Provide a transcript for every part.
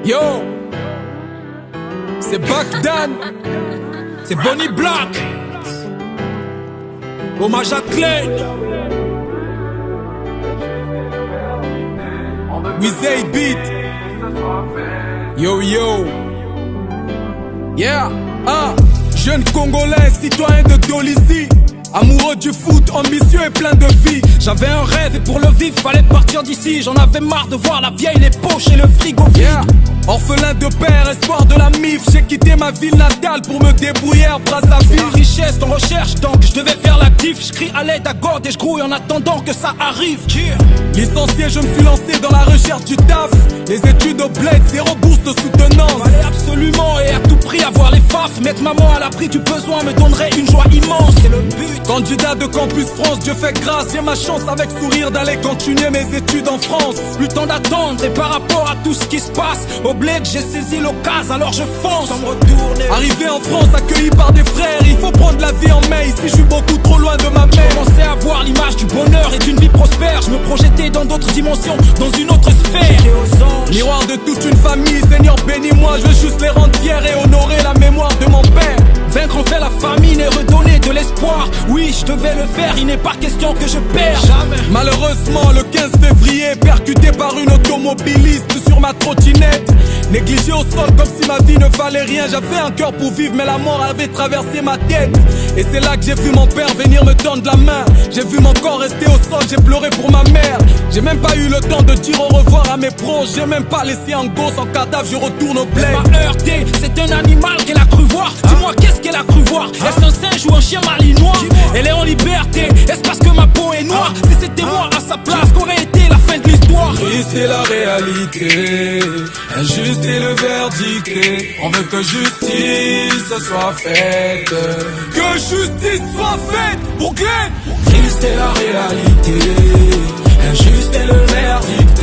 Yo, c'est Bagdan, c'est Bonnie Black. Hommage à Clay. Wizay Beat. Yo yo. Yeah, jeune Congolais, citoyen de Dolisie. Amoureux du foot, ambitieux et plein de vie. J'avais un rêve et pour le vivre, fallait partir d'ici. J'en avais marre de voir la vieille, les poches et le frigo vide. Orphelin de père, espoir de la MIF. J'ai quitté ma ville natale pour me débrouiller à Brazzaville. La richesse en recherche, donc je devais faire l'actif. Je crie à l'aide à God et je grouille en attendant que ça arrive. Licencié, je me suis lancé dans la recherche du taf. Les études au bled, zéro bourse de soutenance. Fallait absolument et à tout prix avoir les faf. Mettre maman à l'abri du besoin me donnerait une joie immense. C'est le but. Candidat de Campus France, Dieu fait grâce. J'ai ma chance avec sourire d'aller continuer mes études en France. Plus temps d'attendre et par rapport à tout ce qui se passe, au bled j'ai saisi l'occasion alors je fonce sans me retourner. Arrivé en France accueilli par des frères, il faut prendre la vie en main. Ici je suis beaucoup trop loin de ma mère. Je commençais à voir l'image du bonheur et d'une vie prospère. Je me projetais dans d'autres dimensions, dans une autre sphère. Miroir de toute une famille, Seigneur bénis-moi. Je veux juste les rendre fiers et honorer la mémoire de mon père. Vaincre en fait la famine et redonner de l'espoir. Oui, je devais le faire, il n'est pas question que je perde. Jamais. Malheureusement, le 15 février, percuté par une automobiliste sur ma trottinette. Négligé au sol comme si ma vie ne valait rien. J'avais un cœur pour vivre, mais la mort avait traversé ma tête. Et c'est là que j'ai vu mon père venir me tendre la main. J'ai vu mon corps rester au sol, j'ai pleuré pour ma mère. J'ai même pas eu le temps de dire au revoir à mes proches. J'ai même pas laissé un gosse en cadavre, je retourne au bled. Elle m'a heurté, c'est un animal qu'elle a cru voir. Dis-moi qu'est-ce qu'elle a cru voir. Est-ce un singe ou un chien malinois? Elle est en liberté, est-ce parce que ma peau est noire? Si c'était moi à sa place, qu'aurait été la fin de l'histoire? Triste est la réalité, injuste est le verdict. On veut que justice soit faite. Que justice soit faite pour Glenn. Triste est la réalité, injuste est le verdict.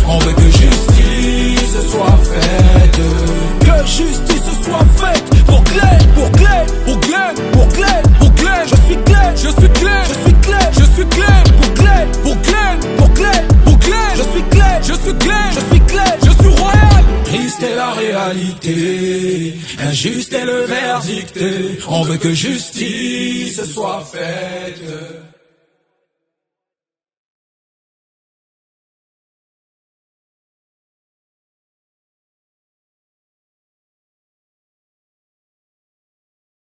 On veut que justice soit faite. Que justice soit faite pour Glenn, pour Glenn, pour Glenn, pour Glenn, pour Glenn. Je suis Glenn, je suis Glenn, je suis Glenn, je suis Glenn, pour Glenn, pour Glenn, pour Glenn, pour Glenn. Je suis Glenn, je suis Glenn, je suis Glenn, je suis royal. Triste est la réalité, injuste est le verdict. On veut que justice soit faite.